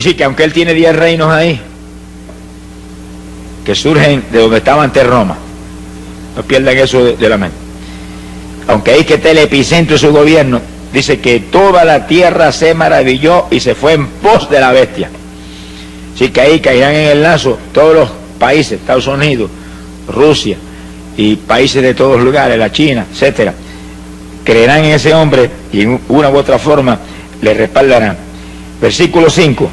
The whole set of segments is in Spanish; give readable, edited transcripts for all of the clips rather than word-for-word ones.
Sí, que aunque él tiene 10 reinos ahí, que surgen de donde estaba antes Roma, no pierdan eso de la mente. Aunque ahí que está el epicentro de su gobierno, dice que toda la tierra se maravilló y se fue en pos de la bestia. Así que ahí caerán en el lazo todos los países, Estados Unidos, Rusia y países de todos los lugares, la China, etcétera. Creerán en ese hombre y en una u otra forma le respaldarán. Versículo 5.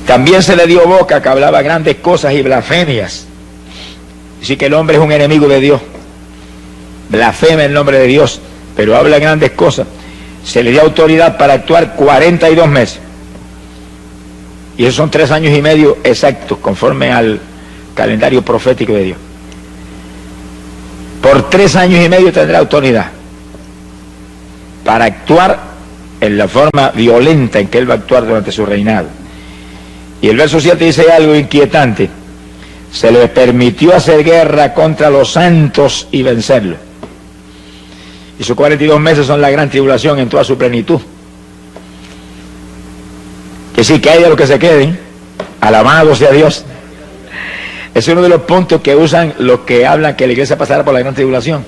También se le dio boca que hablaba grandes cosas y blasfemias. Así que el hombre es un enemigo de Dios. Blasfema el nombre de Dios, pero habla grandes cosas. Se le dio autoridad para actuar 42 meses. Y esos son 3 años y medio exactos, conforme al calendario profético de Dios. Por 3 años y medio tendrá autoridad para actuar en la forma violenta en que él va a actuar durante su reinado. Y el verso 7 dice algo inquietante. Se le permitió hacer guerra contra los santos y vencerlos. Y sus 42 meses son la gran tribulación en toda su plenitud. Que sí, que hay de los que se queden, alabado sea Dios. Es uno de los puntos que usan los que hablan que la iglesia pasará por la gran tribulación.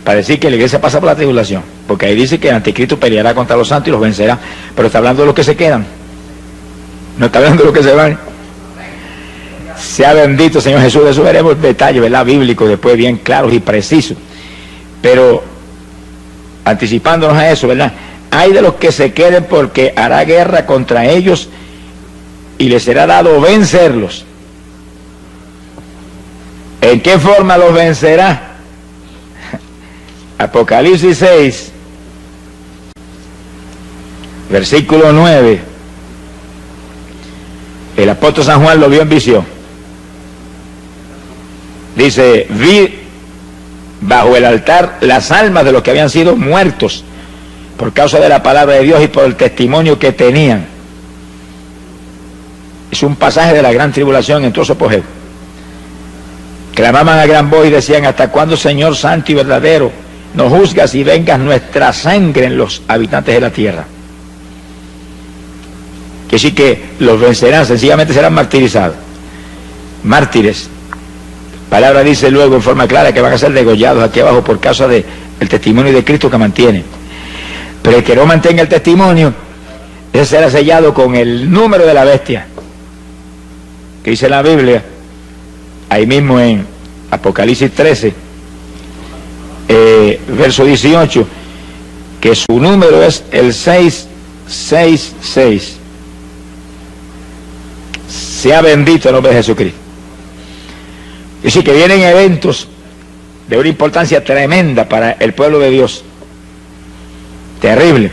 Para decir que la iglesia pasa por la tribulación. Porque ahí dice que el anticristo peleará contra los santos y los vencerá. Pero está hablando de los que se quedan. No está hablando de los que se van. Sea bendito Señor Jesús. De eso veremos detalles, ¿verdad? Bíblicos después bien claros y precisos. Pero anticipándonos a eso, ¿verdad? Hay de los que se queden porque hará guerra contra ellos y les será dado vencerlos. ¿En qué forma los vencerá? Apocalipsis 6, versículo 9. El apóstol San Juan lo vio en visión. Dice, vi bajo el altar las almas de los que habían sido muertos por causa de la palabra de Dios y por el testimonio que tenían. Es un pasaje de la gran tribulación en todo su apogeo. Clamaban a gran voz y decían, ¿hasta cuándo, Señor santo y verdadero, nos juzgas y vengas nuestra sangre en los habitantes de la tierra? Que sí que los vencerán, sencillamente serán martirizados. Mártires. Palabra dice luego en forma clara que van a ser degollados aquí abajo por causa del testimonio de Cristo que mantienen. Pero el que no mantenga el testimonio, ese será sellado con el número de la bestia. Que dice la Biblia, ahí mismo en Apocalipsis 13, verso 18, que su número es el 666. Sea bendito el nombre de Jesucristo. Y sí que vienen eventos de una importancia tremenda para el pueblo de Dios. Terrible.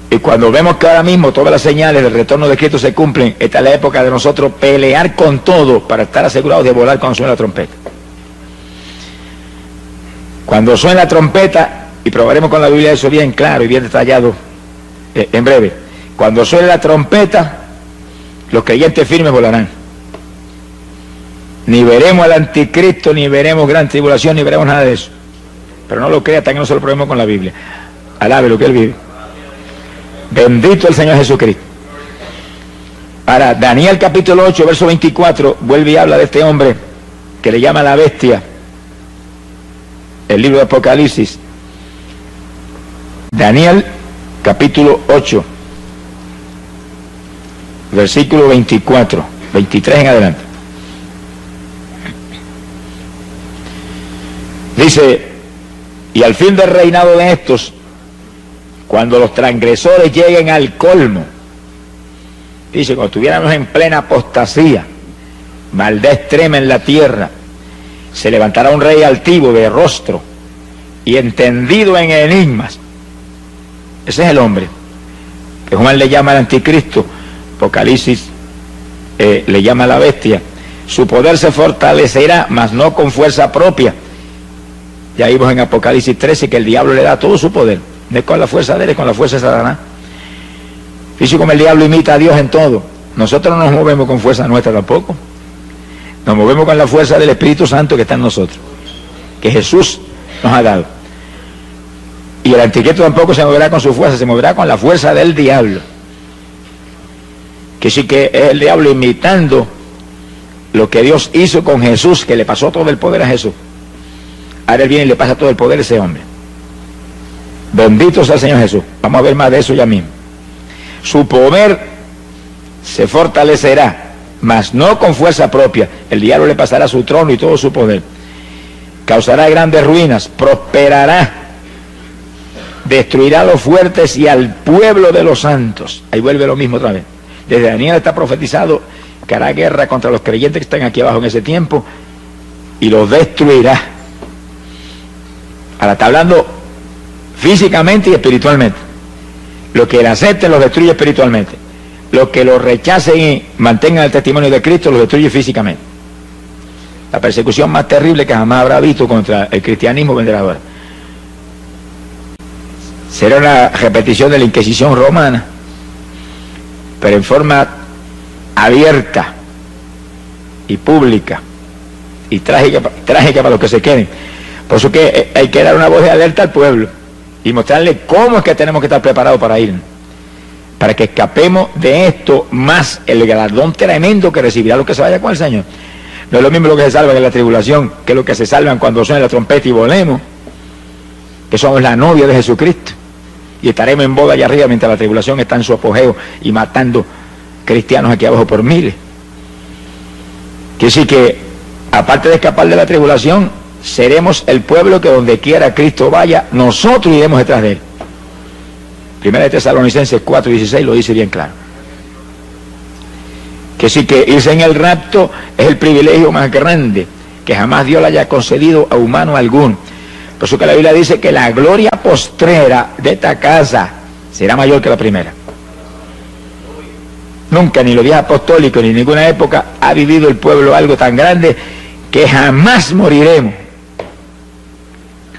Y cuando vemos que ahora mismo todas las señales del retorno de Cristo se cumplen, esta es la época de nosotros pelear con todo para estar asegurados de volar cuando suene la trompeta. Cuando suene la trompeta, y probaremos con la Biblia eso bien claro y bien detallado en breve, cuando suene la trompeta, los creyentes firmes volarán. Ni veremos al anticristo, ni veremos gran tribulación, ni veremos nada de eso. Pero no lo crea hasta que no se lo probemos con la Biblia. Alabe lo que él vive. Bendito el Señor Jesucristo. Ahora, Daniel capítulo 8, verso 24, vuelve y habla de este hombre que le llama la bestia. El libro de Apocalipsis. Daniel capítulo 8, versículo 24, 23 en adelante. Dice, y al fin del reinado de estos, cuando los transgresores lleguen al colmo, dice, cuando estuviéramos en plena apostasía, maldad extrema en la tierra, se levantará un rey altivo de rostro y entendido en enigmas. Ese es el hombre que Juan le llama el anticristo, Apocalipsis le llama la bestia. Su poder se fortalecerá, mas no con fuerza propia. Ya vimos en Apocalipsis 13 que el diablo le da todo su poder. No es con la fuerza de él, es con la fuerza de Satanás. Fíjese como el diablo imita a Dios en todo. Nosotros no nos movemos con fuerza nuestra tampoco. Nos movemos con la fuerza del Espíritu Santo que está en nosotros, que Jesús nos ha dado. Y el anticristo tampoco se moverá con su fuerza, se moverá con la fuerza del diablo. Que sí que es el diablo imitando lo que Dios hizo con Jesús, que le pasó todo el poder a Jesús. Ahora él viene y le pasa todo el poder a ese hombre. Bendito sea el Señor Jesús. Vamos a ver más de eso ya mismo. Su poder se fortalecerá, mas no con fuerza propia. El diablo le pasará su trono y todo su poder. Causará grandes ruinas, prosperará, destruirá a los fuertes y al pueblo de los santos. Ahí vuelve lo mismo otra vez. Desde Daniel está profetizado que hará guerra contra los creyentes que están aquí abajo en ese tiempo y los destruirá. Ahora está hablando físicamente y espiritualmente. Los que le acepten los destruye espiritualmente. Los que lo rechacen y mantengan el testimonio de Cristo los destruye físicamente. La persecución más terrible que jamás habrá visto contra el cristianismo vendrá ahora. Será una repetición de la Inquisición romana, pero en forma abierta y pública y trágica para los que se queden. Por eso que hay que dar una voz de alerta al pueblo y mostrarle cómo es que tenemos que estar preparados para ir, para que escapemos de esto, más el galardón tremendo que recibirá los que se vayan con el Señor. No es lo mismo lo que se salvan en la tribulación que lo que se salvan cuando suene la trompeta y volemos, que somos la novia de Jesucristo y estaremos en boda allá arriba mientras la tribulación está en su apogeo y matando cristianos aquí abajo por miles. Quiere decir que aparte de escapar de la tribulación, seremos el pueblo que donde quiera Cristo vaya, nosotros iremos detrás de él. Primera de Tesalonicenses 4:16 lo dice bien claro. Que sí que irse en el rapto es el privilegio más grande que jamás Dios le haya concedido a humano alguno. Por eso que la Biblia dice que la gloria postrera de esta casa será mayor que la primera. Nunca, ni los días apostólicos, ni en ninguna época ha vivido el pueblo algo tan grande que jamás moriremos.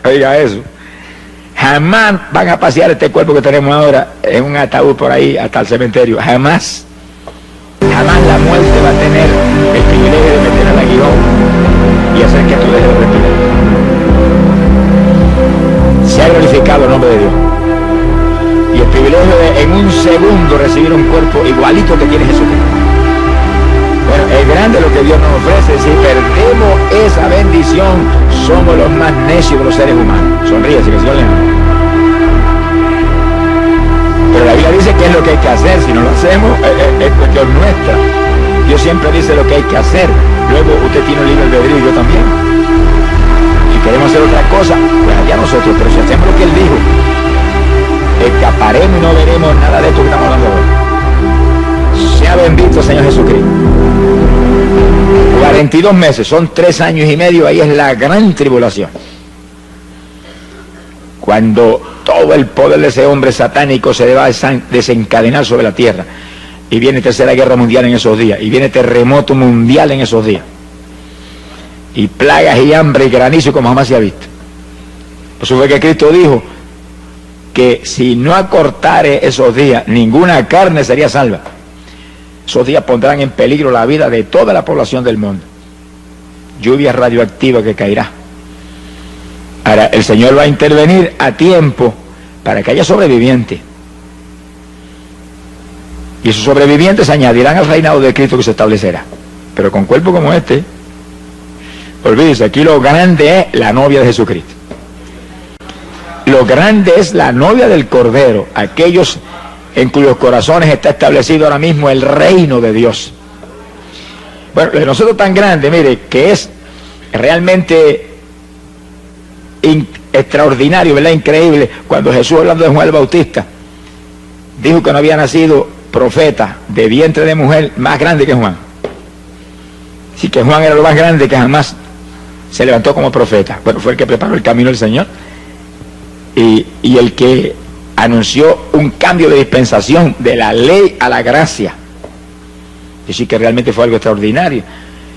Oiga eso. Jamás van a pasear este cuerpo que tenemos ahora en un ataúd por ahí hasta el cementerio. Jamás. Jamás la muerte va a tener el privilegio de meter al aguijón y hacer que tú dejes de respirar. Se ha glorificado el nombre de Dios. Y el privilegio de en un segundo recibir un cuerpo igualito que tiene Jesucristo. Bueno, es grande lo que Dios nos ofrece. Si perdemos esa bendición, somos los más necios de los seres humanos. Sonríe, si que el Señor le ama. Pero la Biblia dice que es lo que hay que hacer. Si no lo hacemos, es cuestión nuestra. Dios siempre dice lo que hay que hacer. Luego usted tiene un libre albedrío y yo también. Si queremos hacer otra cosa, pues allá nosotros. Pero si hacemos lo que Él dijo, escaparemos y no veremos nada de esto que estamos hablando hoy. Sea bendito el Señor Jesucristo. 42 meses, son 3 años y medio, ahí es la gran tribulación. Cuando todo el poder de ese hombre satánico se va a desencadenar sobre la tierra. Y viene tercera guerra mundial en esos días. Y viene terremoto mundial en esos días. Y plagas y hambre y granizo como jamás se ha visto. Por eso fue que Cristo dijo que si no acortare esos días, ninguna carne sería salva. Esos días pondrán en peligro la vida de toda la población del mundo. Lluvia radioactiva que caerá. Ahora, el Señor va a intervenir a tiempo para que haya sobrevivientes. Y esos sobrevivientes se añadirán al reinado de Cristo que se establecerá. Pero con cuerpo como este, olvídese, aquí lo grande es la novia de Jesucristo. Lo grande es la novia del Cordero, aquellos en cuyos corazones está establecido ahora mismo el reino de Dios. Bueno, de nosotros tan grande, mire, que es realmente extraordinario, ¿verdad? Increíble, cuando Jesús, hablando de Juan el Bautista, dijo que no había nacido profeta de vientre de mujer más grande que Juan. Sí, que Juan era lo más grande que jamás se levantó como profeta. Bueno, fue el que preparó el camino del Señor y el que anunció un cambio de dispensación de la ley a la gracia. Y sí que realmente fue algo extraordinario.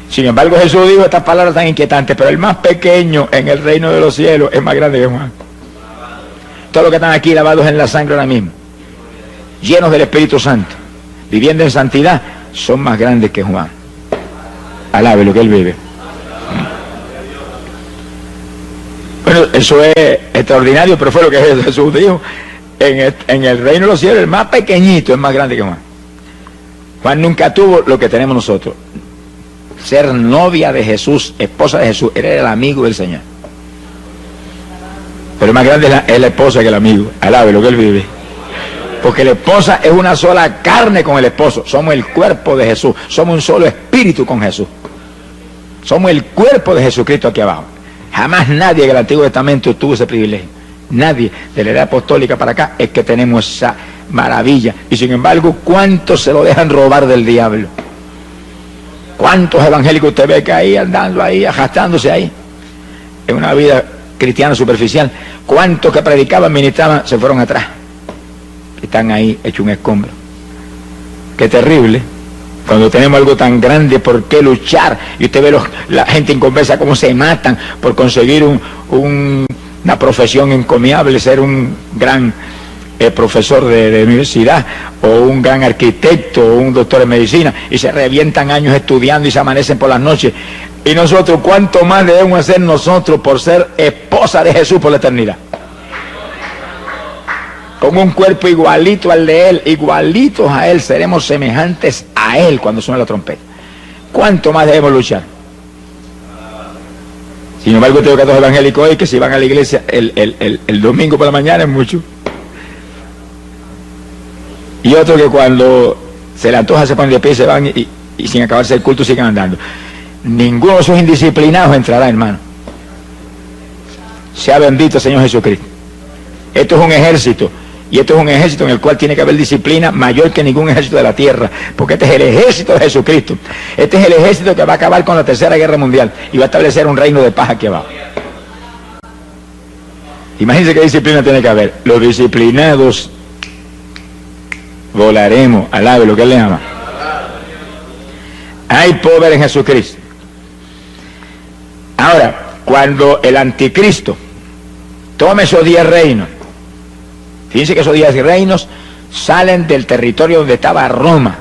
Sin embargo, Jesús dijo estas palabras tan inquietantes: pero el más pequeño en el reino de los cielos es más grande que Juan. Todos los que están aquí lavados en la sangre ahora mismo, llenos del Espíritu Santo, viviendo en santidad, son más grandes que Juan. Alabe lo que él vive. Bueno, eso es extraordinario, pero fue lo que Jesús dijo. En el reino de los cielos, el más pequeñito es más grande que Juan. Juan nunca tuvo lo que tenemos nosotros. Ser novia de Jesús, esposa de Jesús, era el amigo del Señor. Pero más grande es la esposa que el amigo. Alabe lo que él vive. Porque la esposa es una sola carne con el esposo. Somos el cuerpo de Jesús. Somos un solo espíritu con Jesús. Somos el cuerpo de Jesucristo aquí abajo. Jamás nadie en el Antiguo Testamento tuvo ese privilegio. Nadie de la edad apostólica para acá es que tenemos esa maravilla. Y sin embargo, ¿cuántos se lo dejan robar del diablo? ¿Cuántos evangélicos usted ve que ahí andando ahí, arrastrándose ahí? En una vida cristiana superficial. ¿Cuántos que predicaban, ministraban, se fueron atrás? Están ahí hechos un escombro. Qué terrible. Cuando tenemos algo tan grande por qué luchar, y usted ve la gente inconversa cómo se matan por conseguir una profesión encomiable, ser un gran profesor de universidad, o un gran arquitecto, o un doctor en medicina, y se revientan años estudiando y se amanecen por las noches. Y nosotros, ¿cuánto más debemos hacer nosotros por ser esposa de Jesús por la eternidad? Con un cuerpo igualito al de Él, igualitos a Él, seremos semejantes a Él cuando suene la trompeta. ¿Cuánto más debemos luchar? Sin embargo, tengo que dos evangélicos hoy que si van a la iglesia el domingo por la mañana es mucho. Y otro que cuando se le antoja se ponen de pie y se van y sin acabarse el culto siguen andando. Ninguno de esos indisciplinados entrará, hermano. Sea bendito el Señor Jesucristo. Esto es un ejército. Y esto es un ejército en el cual tiene que haber disciplina mayor que ningún ejército de la tierra, porque este es el ejército de Jesucristo. Este es el ejército que va a acabar con la Tercera Guerra Mundial y va a establecer un reino de paz aquí abajo. Imagínense qué disciplina tiene que haber. Los disciplinados volaremos, alabe lo que Él le ama. Hay poder en Jesucristo. Ahora, cuando el anticristo tome esos 10 reinos, fíjense que esos 10 reinos salen del territorio donde estaba Roma,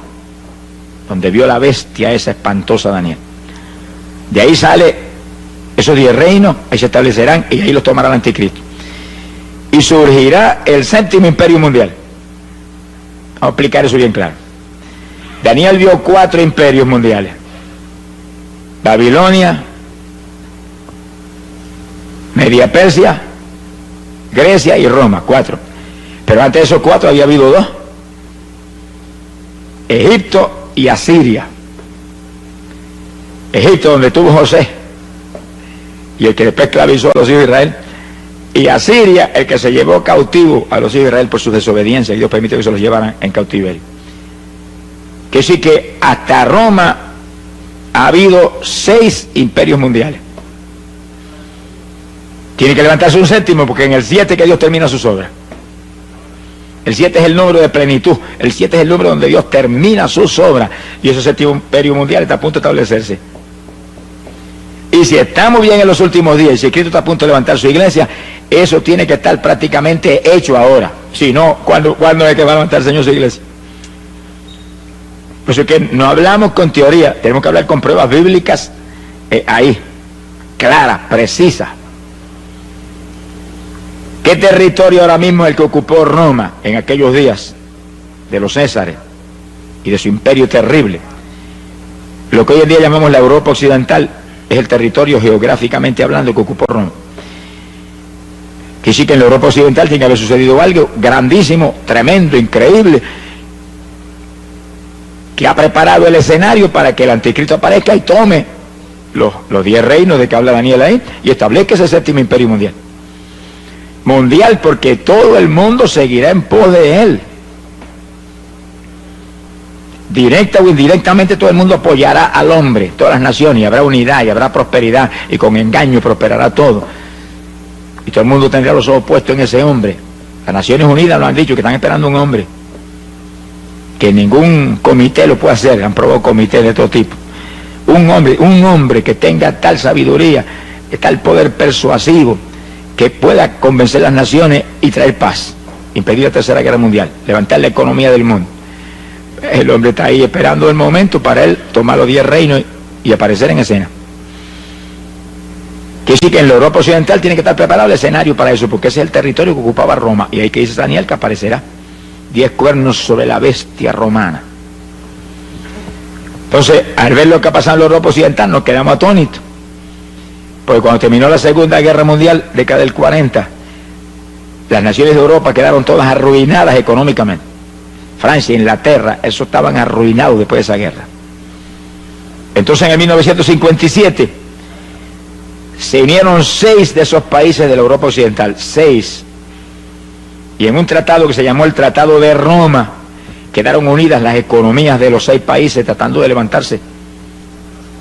donde vio la bestia esa espantosa Daniel. De ahí sale esos 10 reinos, ahí se establecerán y ahí los tomará el anticristo. Y surgirá el 7º imperio mundial. Vamos a explicar eso bien claro. Daniel vio 4 imperios mundiales. Babilonia, Media Persia, Grecia y Roma, 4. Pero antes de esos 4 había habido 2. Egipto y Asiria. Egipto, donde estuvo José, y el que después esclavizó a los hijos de Israel. Y Asiria, el que se llevó cautivo a los hijos de Israel por su desobediencia, y Dios permitió que se los llevaran en cautiverio. Que sí que hasta Roma ha habido 6 imperios mundiales. Tiene que levantarse un 7º, porque en el 7 que Dios termina sus obras. El 7 es el número de plenitud. El 7 es el número donde Dios termina sus obras. Y ese 7º imperio mundial está a punto de establecerse. Y si estamos bien en los últimos días, y si Cristo está a punto de levantar su iglesia, eso tiene que estar prácticamente hecho ahora. Si no, ¿cuándo es que va a levantar el Señor su iglesia? Por eso es que no hablamos con teoría, tenemos que hablar con pruebas bíblicas ahí, claras, precisas. ¿Qué territorio ahora mismo es el que ocupó Roma en aquellos días de los Césares y de su imperio terrible? Lo que hoy en día llamamos la Europa occidental es el territorio geográficamente hablando que ocupó Roma. Que sí que en la Europa occidental tiene que haber sucedido algo grandísimo, tremendo, increíble, que ha preparado el escenario para que el anticristo aparezca y tome los 10 reinos de que habla Daniel ahí y establezca ese 7º imperio mundial. Mundial, porque todo el mundo seguirá en pos de él. Directa o indirectamente todo el mundo apoyará al hombre, todas las naciones, y habrá unidad y habrá prosperidad, y con engaño prosperará todo. Y todo el mundo tendrá los ojos puestos en ese hombre. Las Naciones Unidas lo han dicho, que están esperando un hombre. Que ningún comité lo puede hacer, han probado comités de todo tipo. Un hombre que tenga tal sabiduría, tal poder persuasivo, que pueda convencer a las naciones y traer paz, impedir la Tercera Guerra Mundial, levantar la economía del mundo. El hombre está ahí esperando el momento para él tomar los 10 reinos y aparecer en escena. Que sí que en la Europa Occidental tiene que estar preparado el escenario para eso, porque ese es el territorio que ocupaba Roma. Y ahí que dice Daniel que aparecerá 10 cuernos sobre la bestia romana. Entonces, al ver lo que ha pasado en la Europa Occidental, nos quedamos atónitos. Porque cuando terminó la Segunda Guerra Mundial, década del 40, las naciones de Europa quedaron todas arruinadas económicamente. Francia, Inglaterra, eso estaban arruinados después de esa guerra. Entonces, en el 1957, se unieron 6 de esos países de la Europa Occidental, 6. Y en un tratado que se llamó el Tratado de Roma, quedaron unidas las economías de los 6 países tratando de levantarse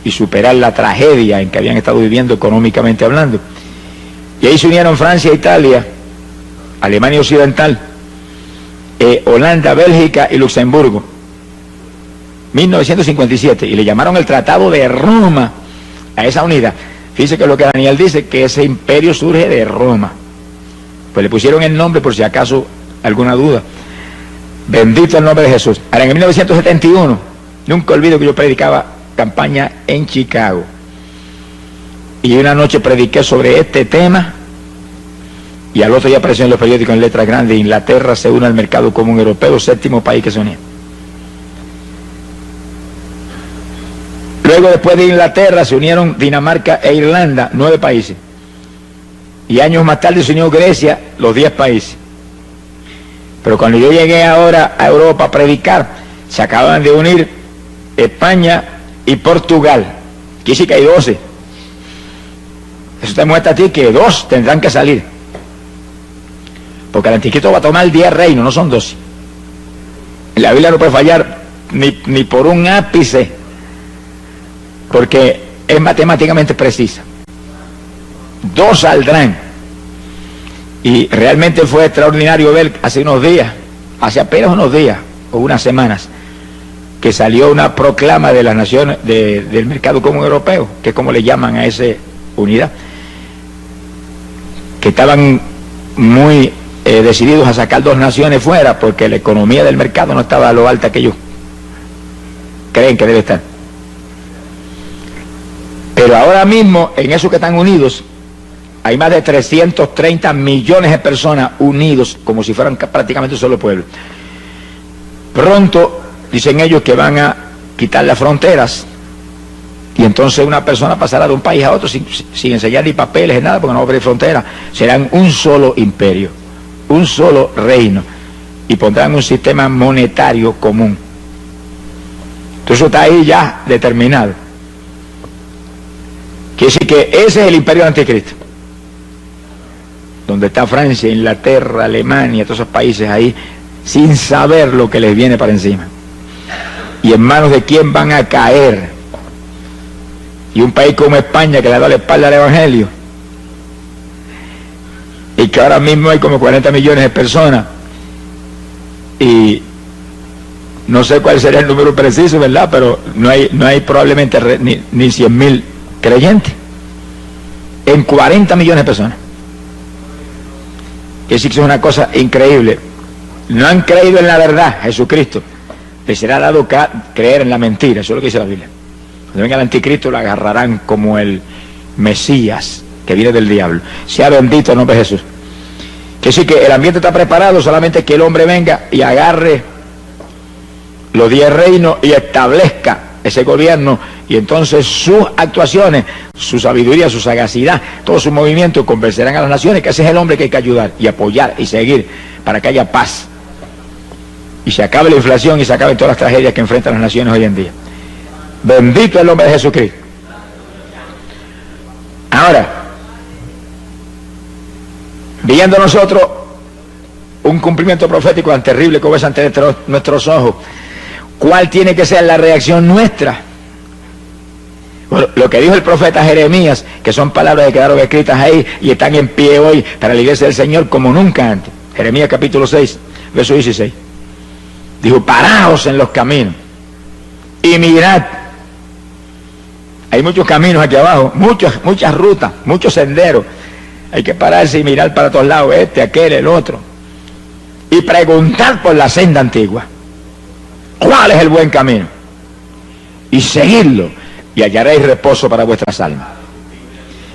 y superar la tragedia en que habían estado viviendo económicamente hablando. Y ahí se unieron Francia, Italia, Alemania Occidental, Holanda, Bélgica y Luxemburgo. 1957, y le llamaron el Tratado de Roma a esa unidad. Fíjese que lo que Daniel dice, que ese imperio surge de Roma. Pues le pusieron el nombre por si acaso alguna duda. Bendito el nombre de Jesús. Ahora, en 1971, nunca olvido que yo predicaba campaña en Chicago. Y una noche prediqué sobre este tema, y al otro día apareció en los periódicos en letras grandes: Inglaterra se une al mercado común europeo, 7º país que se unía. Luego, después de Inglaterra, se unieron Dinamarca e Irlanda, 9 países. Y años más tarde se unió Grecia, los 10 países. Pero cuando yo llegué ahora a Europa a predicar, se acaban de unir España y Portugal. Aquí sí que hay 12. Eso te muestra a ti que 2 tendrán que salir. Porque el anticristo va a tomar 10 reinos, no son 12. La Biblia no puede fallar ni por un ápice, porque es matemáticamente precisa. 2 saldrán. Y realmente fue extraordinario ver hace apenas unos días o unas semanas, que salió una proclama de las naciones del mercado común europeo, que es como le llaman a esa unidad, que estaban muy decididos a sacar 2 naciones fuera, porque la economía del mercado no estaba a lo alta que ellos creen que debe estar. Pero ahora mismo, en eso que están unidos, hay más de 330 millones de personas unidos, como si fueran prácticamente un solo pueblo. Pronto, dicen ellos, que van a quitar las fronteras, y entonces una persona pasará de un país a otro sin enseñar ni papeles, ni nada, porque no va a haber frontera. Serán un solo imperio, un solo reino, y pondrán un sistema monetario común. Entonces eso está ahí ya determinado. Quiere decir que ese es el imperio del anticristo, donde está Francia, Inglaterra, Alemania, todos esos países ahí, sin saber lo que les viene para encima. Y en manos de quién van a caer. Y un país como España, que le da la espalda al Evangelio, y que ahora mismo hay como 40 millones de personas, y no sé cuál sería el número preciso, ¿verdad? Pero no hay probablemente ni 100.000 creyentes en 40 millones de personas. Que sí que es una cosa increíble. No han creído en la verdad, Jesucristo. Les será dado creer en la mentira. Eso es lo que dice la Biblia. Cuando venga el anticristo, lo agarrarán como el Mesías que viene del diablo. Sea bendito el nombre de Jesús. Que sí que el ambiente está preparado, solamente que el hombre venga y agarre los 10 reinos y establezca ese gobierno, y entonces sus actuaciones, su sabiduría, su sagacidad, todo su movimiento convencerán a las naciones que ese es el hombre que hay que ayudar y apoyar y seguir para que haya paz y se acabe la inflación y se acaben todas las tragedias que enfrentan las naciones hoy en día. Bendito el nombre de Jesucristo. Ahora, viendo nosotros un cumplimiento profético tan terrible como es ante nuestros ojos, ¿cuál tiene que ser la reacción nuestra? Bueno, lo que dijo el profeta Jeremías, que son palabras que quedaron escritas ahí y están en pie hoy para la iglesia del Señor como nunca antes. Jeremías capítulo 6, verso 16. Dijo: paraos en los caminos y mirad. Hay muchos caminos aquí abajo, muchas rutas, muchos senderos. Hay que pararse y mirar para todos lados, aquel, el otro. Y preguntar por la senda antigua. ¿Cuál es el buen camino? Y seguirlo, y hallaréis reposo para vuestras almas.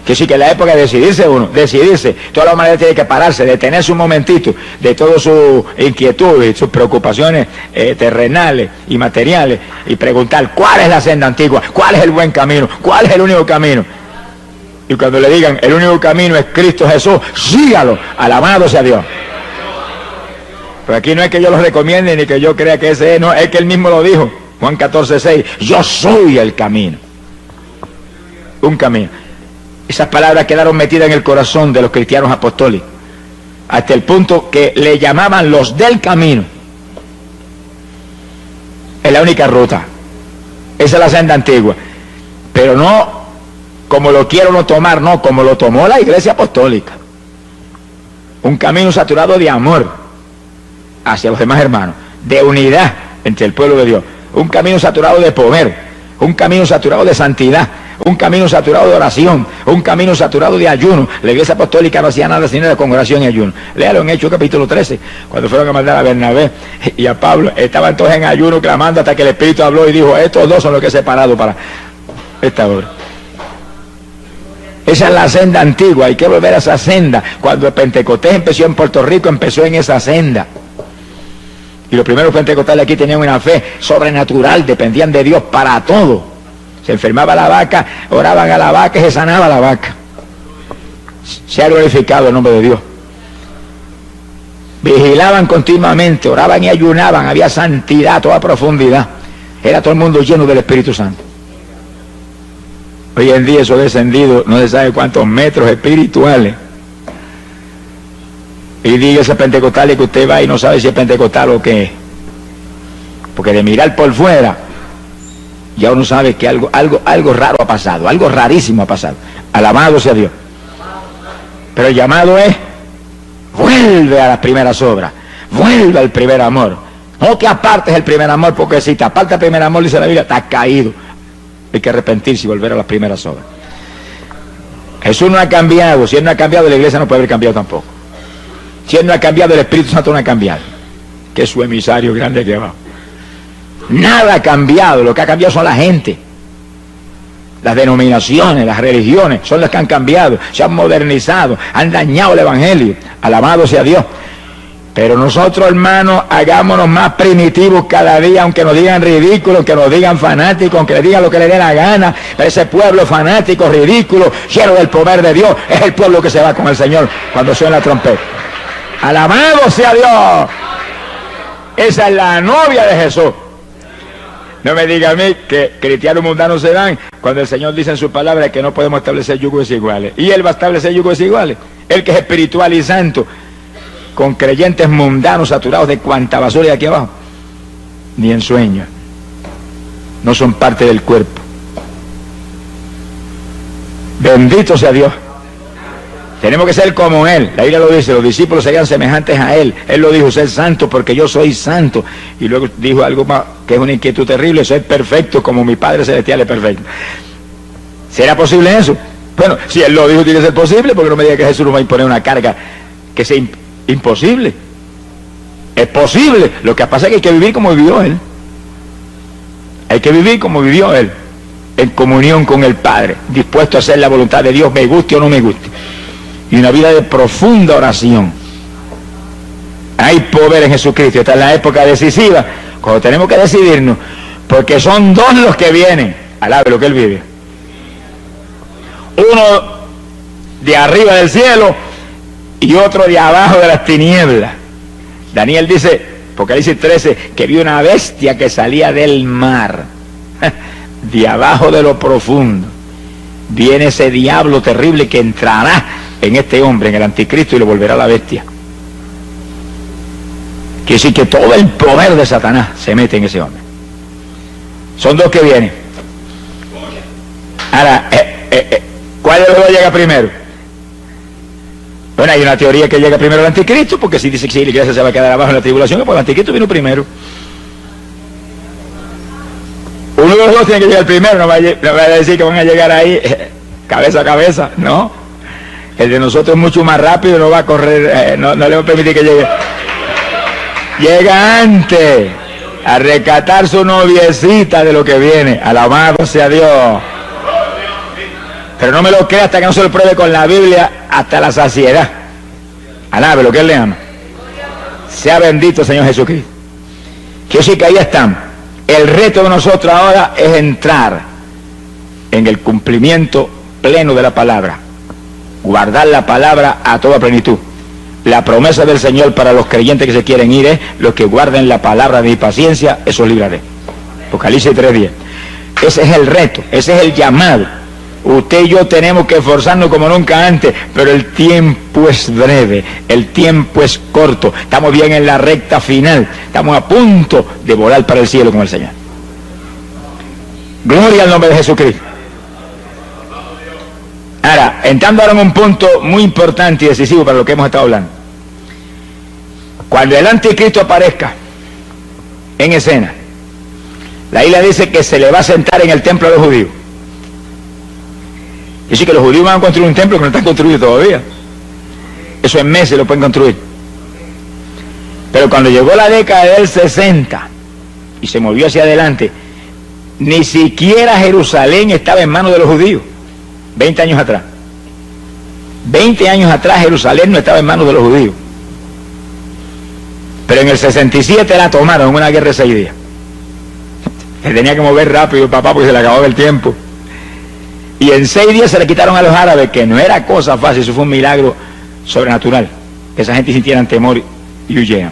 Que sí, que es la época de decidirse uno, decidirse. Toda la humanidad tiene que pararse, detenerse un momentito de todas sus inquietudes, sus preocupaciones terrenales y materiales y preguntar cuál es la senda antigua, cuál es el buen camino, cuál es el único camino. Y cuando le digan el único camino es Cristo Jesús, sígalo, alabado sea Dios. Pero aquí no es que yo lo recomiende ni que yo crea que ese es, no, es que él mismo lo dijo, Juan 14:6, yo soy el camino. Un camino. Esas palabras quedaron metidas en el corazón de los cristianos apostólicos, hasta el punto que le llamaban los del camino. Es la única ruta, esa es la senda antigua, pero no como lo quiero no tomar, no, como lo tomó la iglesia apostólica. Un camino saturado de amor hacia los demás hermanos, de unidad entre el pueblo de Dios, un camino saturado de poder, un camino saturado de santidad, un camino saturado de oración, un camino saturado de ayuno. La iglesia apostólica no hacía nada sino de congregación y ayuno. Léalo en Hechos capítulo 13, cuando fueron a mandar a Bernabé y a Pablo, estaban todos en ayuno clamando hasta que el Espíritu habló y dijo, estos dos son los que he separado para esta obra. Esa es la senda antigua, hay que volver a esa senda. Cuando el Pentecostés empezó en Puerto Rico, empezó en esa senda. Y los primeros pentecostales aquí tenían una fe sobrenatural, dependían de Dios para todo. Se enfermaba la vaca, oraban a la vaca y se sanaba la vaca. Se ha glorificado el nombre de Dios. Vigilaban continuamente, oraban y ayunaban, había santidad a toda profundidad. Era todo el mundo lleno del Espíritu Santo. Hoy en día eso ha descendido, no se sabe cuántos metros espirituales. Y diga ese pentecostal que usted va y no sabe si es pentecostal o qué. Porque de mirar por fuera, ya uno sabe que algo raro ha pasado, algo rarísimo ha pasado. Alabado sea Dios. Pero el llamado es, vuelve a las primeras obras, vuelve al primer amor. No que apartes el primer amor, porque si te apartas el primer amor, dice la Biblia, estás caído. Hay que arrepentirse y volver a las primeras obras. Jesús no ha cambiado. Si él no ha cambiado, la iglesia no puede haber cambiado tampoco. Si él no ha cambiado, el Espíritu Santo no ha cambiado, que es su emisario grande aquí abajo. Nada ha cambiado, lo que ha cambiado son la gente. Las denominaciones, las religiones, son las que han cambiado, se han modernizado, han dañado el Evangelio. Alabado sea Dios. Pero nosotros, hermanos, hagámonos más primitivos cada día, aunque nos digan ridículos, aunque nos digan fanáticos, aunque le digan lo que le dé la gana. Pero ese pueblo fanático, ridículo, lleno del poder de Dios, es el pueblo que se va con el Señor cuando suena la trompeta. Alabado sea Dios. Esa es la novia de Jesús. No me diga a mí que cristianos mundanos se dan cuando el Señor dice en su palabra que no podemos establecer yugos desiguales. Y Él va a establecer yugos desiguales. Él que es espiritual y santo, con creyentes mundanos saturados de cuanta basura hay aquí abajo. Ni en sueños. No son parte del cuerpo. Bendito sea Dios. Tenemos que ser como Él. La Biblia lo dice, los discípulos serían semejantes a Él. Él lo dijo, ser santo porque yo soy santo. Y luego dijo algo más, que es una inquietud terrible, ser perfecto como mi Padre Celestial es perfecto. ¿Será posible eso? Bueno, si Él lo dijo, tiene que ser posible, porque no me diga que Jesús nos va a imponer una carga que sea imposible. Es posible. Lo que pasa es que hay que vivir como vivió Él. Hay que vivir como vivió Él, en comunión con el Padre, dispuesto a hacer la voluntad de Dios, me guste o no me guste. Y una vida de profunda oración. Hay poder en Jesucristo. Esta es la época decisiva, cuando tenemos que decidirnos, porque son dos los que vienen. Alabe lo que Él vive. Uno de arriba del cielo y otro de abajo de las tinieblas. Daniel dice, Apocalipsis 13, que vio una bestia que salía del mar, de abajo de lo profundo. Viene ese diablo terrible que entrará en este hombre, en el anticristo, y lo volverá a la bestia. Quiere decir que todo el poder de Satanás se mete en ese hombre. Son dos que vienen. Ahora, ¿cuál de los dos llega primero? Bueno, hay una teoría que llega primero el anticristo, porque si dice que si la iglesia se va a quedar abajo en la tribulación, pues el anticristo vino primero. Uno de los dos tiene que llegar primero, no vaya a decir que van a llegar ahí cabeza a cabeza, no. El de nosotros es mucho más rápido, no va a correr, no le va a permitir que llegue. Llega antes a rescatar su noviecita de lo que viene. Alabado sea Dios. Pero no me lo crea hasta que no se lo pruebe con la Biblia hasta la saciedad. Alabe lo que Él le ama. Sea bendito Señor Jesucristo. Quiero decir que ahí estamos. El reto de nosotros ahora es entrar en el cumplimiento pleno de la palabra. Guardar la palabra a toda plenitud. La promesa del Señor para los creyentes que se quieren ir es: los que guarden la palabra de mi paciencia, esos libraré. Apocalipsis 3:10. Ese es el reto, ese es el llamado. Usted y yo tenemos que esforzarnos como nunca antes, pero el tiempo es breve, el tiempo es corto. Estamos bien en la recta final, estamos a punto de volar para el cielo con el Señor. Gloria al nombre de Jesucristo. Ahora, entrando ahora en un punto muy importante y decisivo para lo que hemos estado hablando. Cuando el anticristo aparezca en escena, la Biblia dice que se le va a sentar en el templo de los judíos. Es decir, que los judíos van a construir un templo que no está construido todavía. Eso en meses lo pueden construir. Pero cuando llegó la década del 60 y se movió hacia adelante, ni siquiera Jerusalén estaba en manos de los judíos. 20 años atrás. 20 años atrás Jerusalén no estaba en manos de los judíos. Pero en el 67 la tomaron en una guerra de 6 días. Se tenía que mover rápido el papá porque se le acababa el tiempo. Y en 6 días se le quitaron a los árabes, que no era cosa fácil, eso fue un milagro sobrenatural. Que esa gente sintieran temor y huyeran.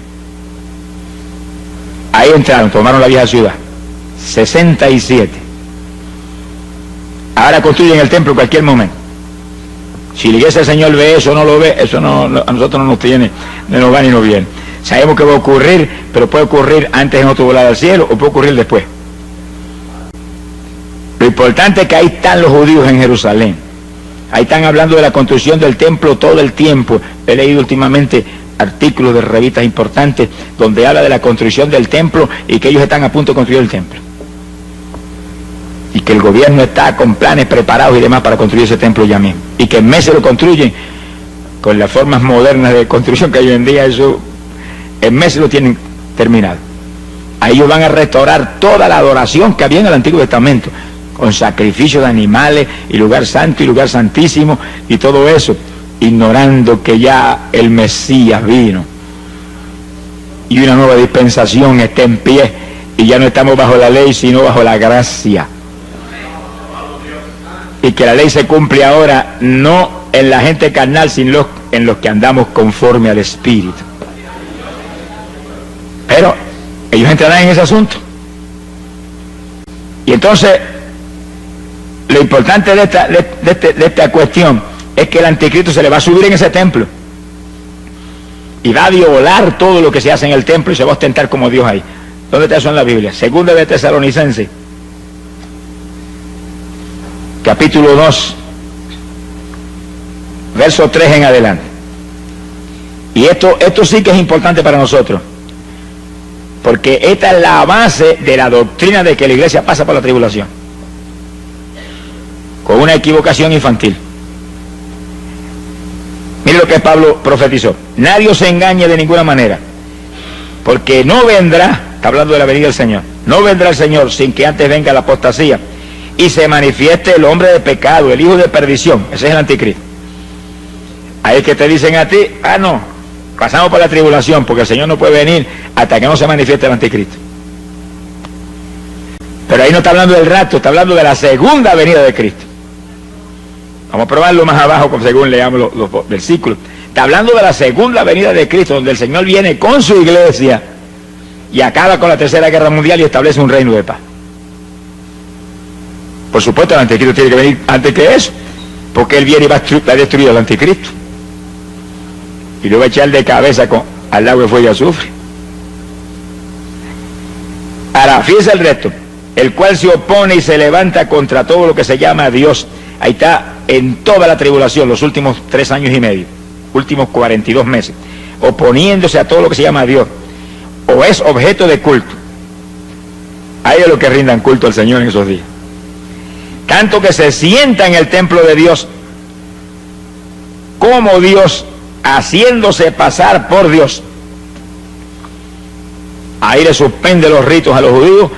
Ahí entraron, tomaron la vieja ciudad. 67. Ahora construyen el templo en cualquier momento. Si la iglesia del Señor ve eso o no lo ve, eso no, a nosotros no nos tiene, no nos va ni nos viene. Sabemos que va a ocurrir, pero puede ocurrir antes en otro volar al cielo o puede ocurrir después. Lo importante es que ahí están los judíos en Jerusalén. Ahí están hablando de la construcción del templo todo el tiempo. He leído últimamente artículos de revistas importantes donde habla de la construcción del templo y que ellos están a punto de construir el templo. Y que el gobierno está con planes preparados y demás para construir ese templo ya mismo. Y que en meses lo construyen con las formas modernas de construcción que hay hoy en día, eso en meses lo tienen terminado. Ahí ellos van a restaurar toda la adoración que había en el Antiguo Testamento, con sacrificio de animales y lugar santo y lugar santísimo y todo eso, ignorando que ya el Mesías vino y una nueva dispensación está en pie y ya no estamos bajo la ley sino bajo la gracia, y que la ley se cumple ahora no en la gente carnal sino en los que andamos conforme al Espíritu. Pero ellos entrarán en ese asunto. Y entonces lo importante de esta cuestión es que el anticristo se le va a subir en ese templo y va a violar todo lo que se hace en el templo y se va a ostentar como Dios ahí. ¿Dónde está eso en la Biblia? Segunda de Tesalonicenses, capítulo 2, verso 3 en adelante. Y esto sí que es importante para nosotros, porque esta es la base de la doctrina de que la iglesia pasa por la tribulación, con una equivocación infantil. Mire lo que Pablo profetizó: nadie os engañe de ninguna manera, porque no vendrá, está hablando de la venida del Señor, no vendrá el Señor sin que antes venga la apostasía y se manifieste el hombre de pecado, el hijo de perdición. Ese es el anticristo. Ahí es que te dicen a ti: ah, no, pasamos por la tribulación porque el Señor no puede venir hasta que no se manifieste el anticristo. Pero ahí no está hablando del rapto, está hablando de la segunda venida de Cristo. Vamos a probarlo más abajo según leamos los versículos. Está hablando de la segunda venida de Cristo, donde el Señor viene con su iglesia y acaba con la tercera guerra mundial y establece un reino de paz. Por supuesto, el anticristo tiene que venir antes que eso, porque él viene y va a destruir al anticristo y lo va a echar de cabeza al lago de fuego y azufre. Ahora, fíjese el resto: el cual se opone y se levanta contra todo lo que se llama Dios. Ahí está en toda la tribulación, los últimos 3 años y medio, últimos 42 meses, oponiéndose a todo lo que se llama Dios, o es objeto de culto. Hay de los que rindan culto al Señor en esos días, tanto que se sienta en el templo de Dios como Dios, haciéndose pasar por Dios. Ahí le suspende los ritos a los judíos,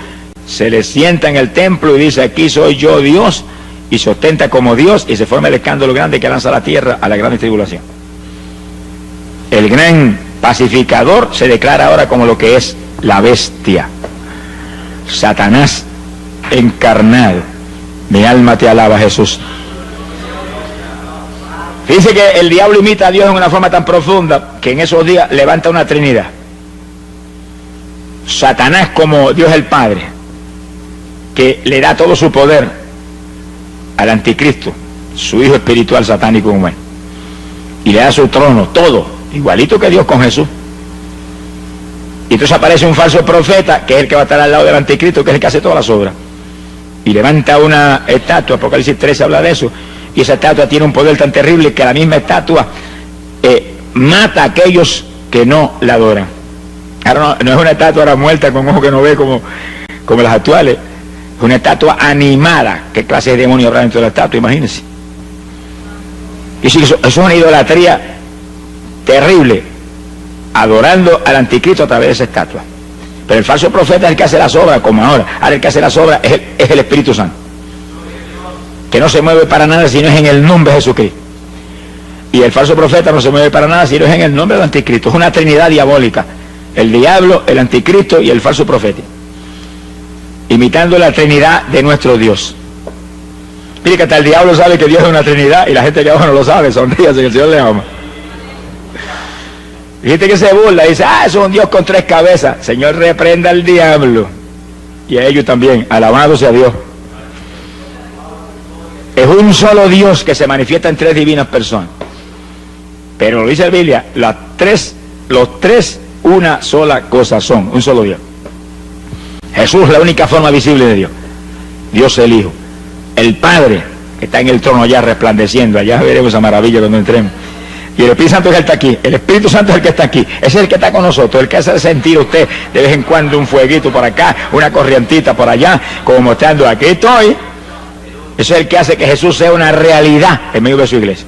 se les sienta en el templo y dice: aquí soy yo Dios, y se ostenta como Dios y se forma el escándalo grande que lanza a la tierra a la gran tribulación. El gran pacificador se declara ahora como lo que es la bestia, Satanás encarnado. Mi alma te alaba, Jesús. Dice que el diablo imita a Dios en una forma tan profunda que en esos días levanta una trinidad. Satanás como Dios el Padre, que le da todo su poder al anticristo, su hijo espiritual satánico humano, y le da su trono, todo, igualito que Dios con Jesús. Y entonces aparece un falso profeta, que es el que va a estar al lado del anticristo, que es el que hace todas las obras, y levanta una estatua. Apocalipsis 13 habla de eso, y esa estatua tiene un poder tan terrible que la misma estatua mata a aquellos que no la adoran. Ahora no es una estatua ahora muerta con ojo que no ve como las actuales, es una estatua animada. ¿Qué clase de demonio habrá dentro de la estatua? Imagínense. Y sí, eso es una idolatría terrible, adorando al anticristo a través de esa estatua. Pero el falso profeta es el que hace las obras, como ahora. Ahora el que hace las obras es el Espíritu Santo, que no se mueve para nada si no es en el nombre de Jesucristo. Y el falso profeta no se mueve para nada si no es en el nombre del anticristo. Es una trinidad diabólica: el diablo, el anticristo y el falso profeta, imitando la trinidad de nuestro Dios. Mire que hasta el diablo sabe que Dios es una trinidad y la gente que abajo no lo sabe. Sonríase, que el Señor le ama. Y gente que se burla y dice: eso es un Dios con 3 cabezas. Señor, reprenda al diablo y a ellos también. Alabado sea Dios. Es un solo Dios que se manifiesta en 3 divinas personas. Pero lo dice la Biblia, los tres una sola cosa son, un solo Dios. Jesús es la única forma visible de Dios. Dios el Hijo. El Padre, que está en el trono allá resplandeciendo, allá veremos esa maravilla cuando entremos. Y el Espíritu Santo es el que está aquí. El Espíritu Santo es el que está aquí. Ese es el que está con nosotros, el que hace sentir a usted de vez en cuando un fueguito por acá, una corrientita por allá, como mostrando: aquí estoy. Ese es el que hace que Jesús sea una realidad en medio de su iglesia.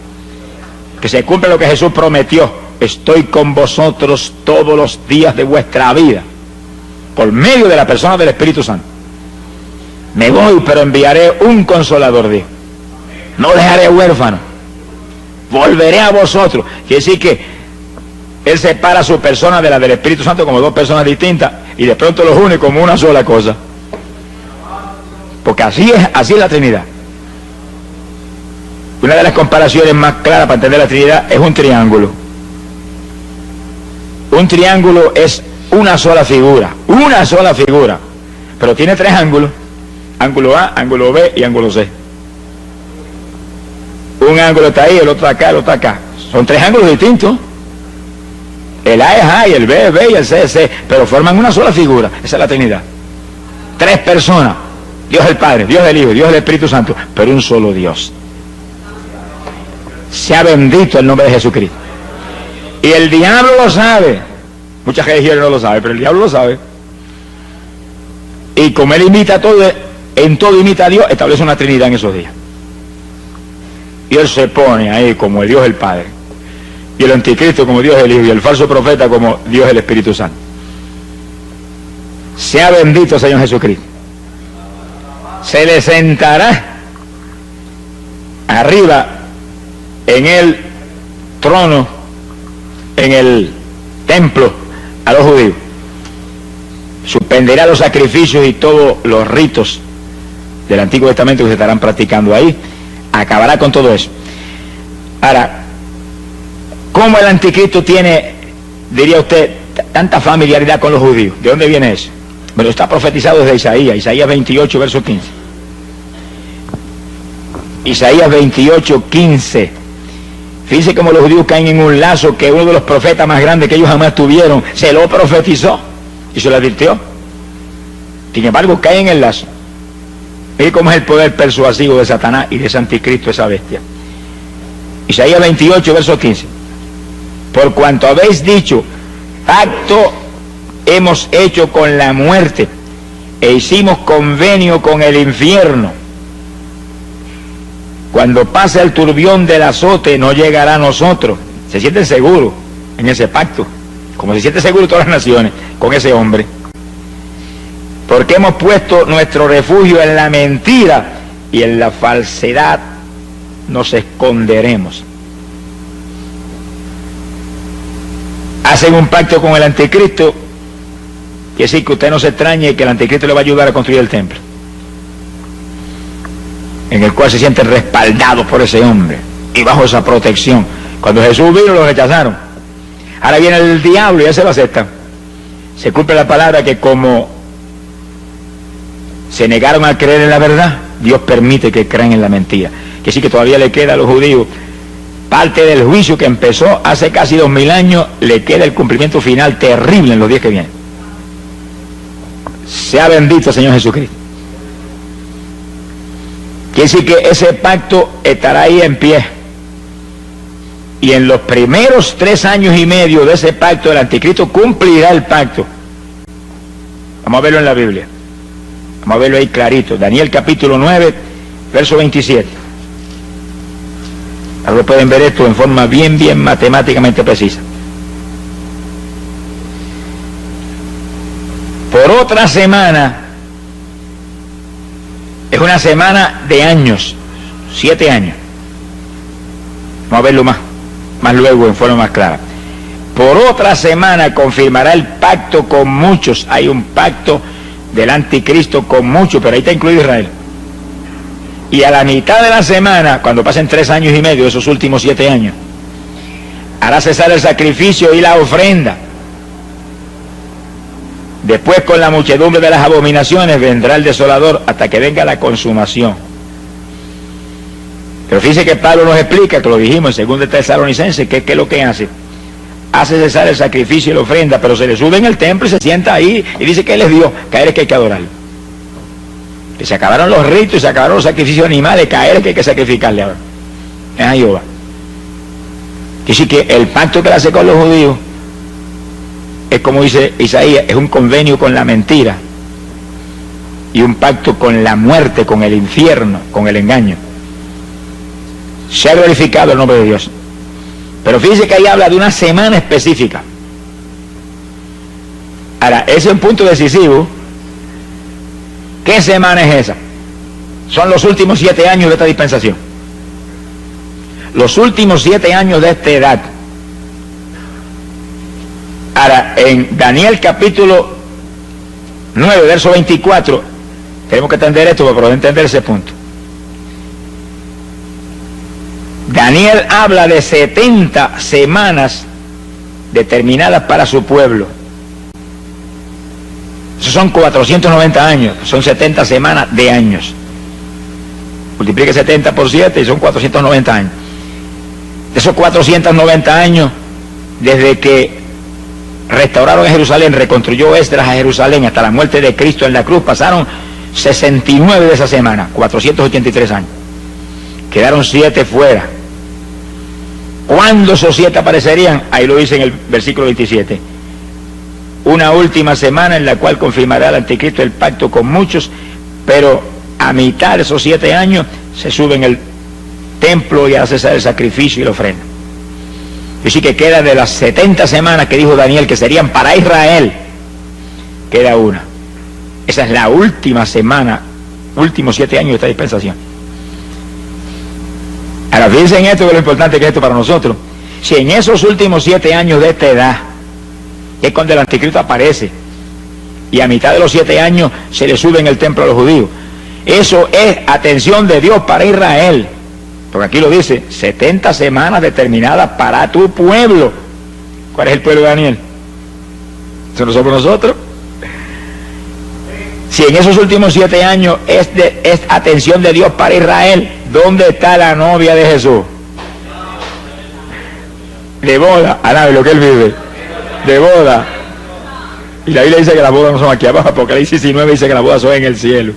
Que se cumpla lo que Jesús prometió: estoy con vosotros todos los días de vuestra vida, por medio de la persona del Espíritu Santo. Me voy, pero enviaré un consolador, dijo. No dejaré huérfano. Volveré a vosotros. Quiere decir que Él separa su persona de la del Espíritu Santo como 2 personas distintas y de pronto los une como una sola cosa. Porque así es la Trinidad. Una de las comparaciones más claras para entender la Trinidad es un triángulo. Un triángulo es una sola figura, pero tiene 3 ángulos: ángulo A, ángulo B y ángulo C. Un ángulo está ahí, el otro acá, el otro acá. Son 3 ángulos distintos. El A es A y el B es B y el C es C, pero forman una sola figura. Esa es la Trinidad. 3 personas: Dios el Padre, Dios el Hijo, Dios el Espíritu Santo, pero un solo Dios. Sea bendito el nombre de Jesucristo. Y el diablo lo sabe. Muchas religiones no lo saben, pero el diablo lo sabe. Y como él imita todo, en todo imita a Dios, establece una Trinidad en esos días. Y él se pone ahí como el Dios el Padre, y el anticristo como Dios el Hijo, y el falso profeta como Dios el Espíritu Santo. Sea bendito Señor Jesucristo. Se le sentará arriba en el trono, en el templo, a los judíos. Suspenderá los sacrificios y todos los ritos del Antiguo Testamento que se estarán practicando ahí. Acabará con todo eso. Ahora, ¿cómo el anticristo tiene, diría usted, tanta familiaridad con los judíos? ¿De dónde viene eso? Bueno, está profetizado desde Isaías 28, verso 15. Isaías 28, 15. Fíjense cómo los judíos caen en un lazo que uno de los profetas más grandes que ellos jamás tuvieron se lo profetizó y se lo advirtió. Sin embargo, caen en el lazo. Mire cómo es el poder persuasivo de Satanás y de ese anticristo, esa bestia. Isaías 28, verso 15. Por cuanto habéis dicho: pacto hemos hecho con la muerte e hicimos convenio con el infierno. Cuando pase el turbión del azote no llegará a nosotros. Se sienten seguros en ese pacto, como se sienten seguros todas las naciones con ese hombre. Porque hemos puesto nuestro refugio en la mentira y en la falsedad nos esconderemos. Hacen un pacto con el anticristo, que sí, que usted no se extrañe que el anticristo le va a ayudar a construir el templo, en el cual se siente respaldado por ese hombre y bajo esa protección. Cuando Jesús vino lo rechazaron. Ahora viene el diablo y ya se lo aceptan. Se cumple la palabra que como se negaron a creer en la verdad, Dios permite que crean en la mentira. Que sí, que todavía le queda a los judíos parte del juicio que empezó hace casi 2000 años, le queda el cumplimiento final terrible en los días que vienen. Sea bendito el Señor Jesucristo. Quiere decir que ese pacto estará ahí en pie. Y en los primeros 3 años y medio de ese pacto, el anticristo cumplirá el pacto. Vamos a verlo en la Biblia. Vamos a verlo ahí clarito. Daniel capítulo 9, verso 27. Ahora pueden ver esto en forma bien matemáticamente precisa. Por otra semana, es una semana de años, 7 años. Vamos a verlo más luego en forma más clara. Por otra semana confirmará el pacto con muchos. Hay un pacto del anticristo con muchos, pero ahí está incluido Israel. Y a la mitad de la semana, cuando pasen 3 años y medio, esos últimos 7 años, hará cesar el sacrificio y la ofrenda. Después, con la muchedumbre de las abominaciones, vendrá el desolador hasta que venga la consumación. Pero fíjese que Pablo nos explica, que lo dijimos en 2 Tesalonicenses, que es lo que hace. Hace cesar el sacrificio y la ofrenda, pero se le sube en el templo y se sienta ahí y dice que él es Dios, que a él es que hay que adorarlo. Que se acabaron los ritos y se acabaron los sacrificios animales, que a él es que hay que sacrificarle ahora. Es a Jehová. Que sí, que el pacto que él hace con los judíos es, como dice Isaías, es un convenio con la mentira y un pacto con la muerte, con el infierno, con el engaño. Se ha glorificado el nombre de Dios. Pero fíjese que ahí habla de una semana específica. Ahora, ese es un punto decisivo. ¿Qué semana es esa? Son los últimos 7 años de esta dispensación. Los últimos 7 años de esta edad. Ahora, en Daniel capítulo 9, verso 24, tenemos que entender esto para poder entender ese punto. Daniel habla de 70 semanas determinadas para su pueblo. Esos son 490 años, son 70 semanas de años. Multiplique 70 por 7 y son 490 años. De esos 490 años, desde que restauraron Jerusalén, reconstruyó Esdras a Jerusalén hasta la muerte de Cristo en la cruz, pasaron 69 de esa semana, 483 años. Quedaron 7 fuera. ¿Cuándo esos 7 aparecerían? Ahí lo dice en el versículo 27. Una última semana en la cual confirmará el anticristo el pacto con muchos, pero a mitad de esos 7 años se sube en el templo y hace cesar el sacrificio y la ofrenda. Así que queda de las 70 semanas que dijo Daniel que serían para Israel, queda una. Esa es la última semana, últimos 7 años de esta dispensación. Ahora fíjense en esto, que es lo importante que es esto para nosotros. Si en esos últimos 7 años de esta edad, que es cuando el anticristo aparece, y a mitad de los 7 años se le sube en el templo a los judíos, eso es atención de Dios para Israel. Porque aquí lo dice, 70 semanas determinadas para tu pueblo. ¿Cuál es el pueblo de Daniel? ¿Eso no somos nosotros? Si en esos últimos 7 años es atención de Dios para Israel, ¿dónde está la novia de Jesús? De boda, a nada, lo que él vive. De boda. Y la Biblia dice que las bodas no son aquí abajo, porque la 19 dice que las bodas son en el cielo.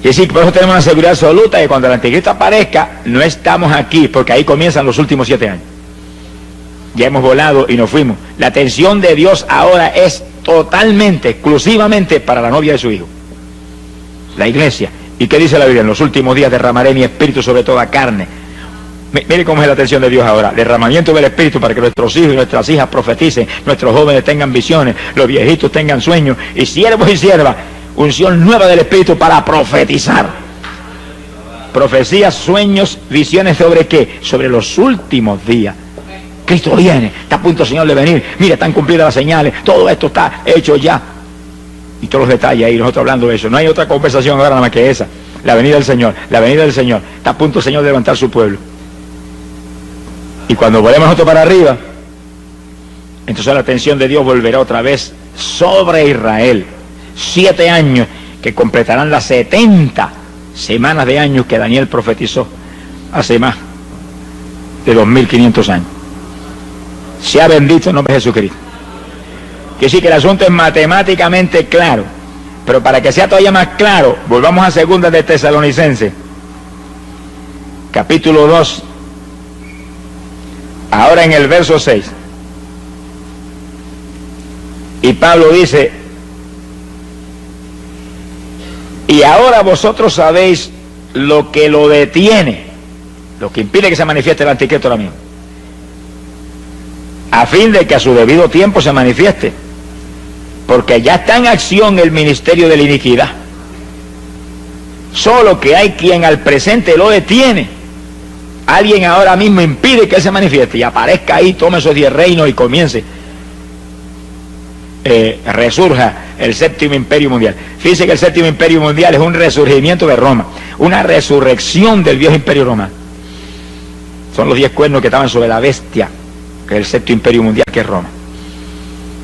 Y así, por eso tenemos una seguridad absoluta de que cuando el anticristo aparezca, no estamos aquí, porque ahí comienzan los últimos 7 años. Ya hemos volado y nos fuimos. La atención de Dios ahora es totalmente, exclusivamente para la novia de su Hijo, la iglesia. ¿Y qué dice la Biblia? En los últimos días derramaré mi espíritu sobre toda carne. Mire cómo es la atención de Dios ahora. Derramamiento del espíritu para que nuestros hijos y nuestras hijas profeticen, nuestros jóvenes tengan visiones, los viejitos tengan sueños, y siervos y siervas unción nueva del Espíritu para profetizar. Profecías, sueños, visiones, ¿sobre qué? Sobre los últimos días. Cristo viene, está a punto el Señor de venir, mira, están cumplidas las señales, todo esto está hecho ya. Y todos los detalles ahí, nosotros hablando de eso. No hay otra conversación ahora nada más que esa. La venida del Señor, la venida del Señor. Está a punto el Señor de levantar su pueblo. Y cuando volvemos nosotros para arriba, entonces la atención de Dios volverá otra vez sobre Israel. 7 años que completarán las 70 semanas de años que Daniel profetizó hace más de 2500 años. Sea bendito el nombre de Jesucristo. Que sí, que el asunto es matemáticamente claro, pero para que sea todavía más claro, volvamos a 2 de Tesalonicenses, capítulo 2, ahora en el verso 6. Y Pablo dice: y ahora vosotros sabéis lo que lo detiene, lo que impide que se manifieste el anticristo ahora mismo, a fin de que a su debido tiempo se manifieste, porque ya está en acción el ministerio de la iniquidad, solo que hay quien al presente lo detiene. Alguien ahora mismo impide que él se manifieste y aparezca ahí, tome esos 10 reinos y comience, resurja el 7º imperio mundial. Fíjense que el 7º imperio mundial es un resurgimiento de Roma, una resurrección del viejo imperio romano. Son los 10 cuernos que estaban sobre la bestia, que es el 7º imperio mundial, que es Roma.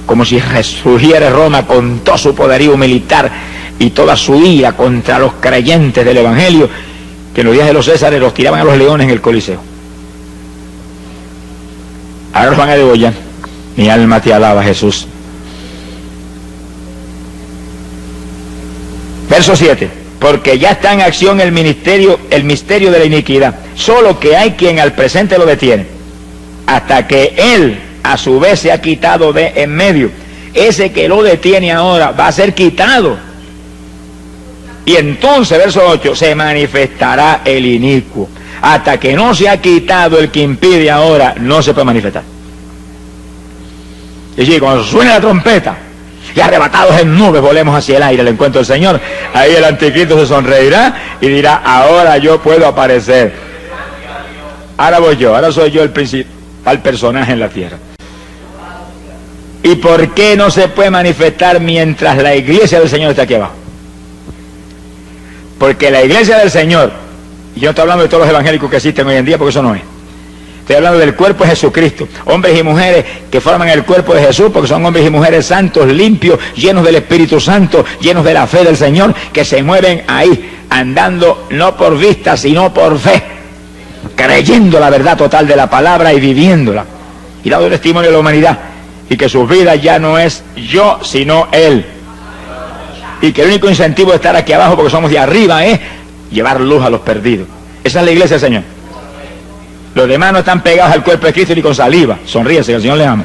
Como si resurgiera Roma con todo su poderío militar y toda su ira contra los creyentes del Evangelio, que en los días de los Césares los tiraban a los leones en el Coliseo. Ahora los van a degollar. Mi alma te alaba, Jesús. Verso 7. Porque ya está en acción el misterio de la iniquidad, solo que hay quien al presente lo detiene, hasta que él a su vez se ha quitado de en medio. Ese que lo detiene ahora va a ser quitado. Y entonces, verso 8, se manifestará el inicuo. Hasta que no se ha quitado el que impide ahora, no se puede manifestar. Y si cuando suene la trompeta y arrebatados en nubes volemos hacia el aire al encuentro del Señor, ahí el anticristo se sonreirá y dirá: ahora yo puedo aparecer. Ahora voy yo, ahora soy yo el principal personaje en la tierra. ¿Y por qué no se puede manifestar mientras la iglesia del Señor está aquí abajo? Porque la iglesia del Señor, y yo no estoy hablando de todos los evangélicos que existen hoy en día, porque eso no es. Estoy hablando del cuerpo de Jesucristo, hombres y mujeres que forman el cuerpo de Jesús, porque son hombres y mujeres santos, limpios, llenos del Espíritu Santo, llenos de la fe del Señor, que se mueven ahí, andando no por vista, sino por fe, creyendo la verdad total de la palabra y viviéndola, y dando testimonio a la humanidad, y que su vida ya no es yo, sino Él. Y que el único incentivo de estar aquí abajo, porque somos de arriba, es llevar luz a los perdidos. Esa es la iglesia del Señor. Los demás no están pegados al cuerpo de Cristo ni con saliva. Sonríese, que el Señor les ama.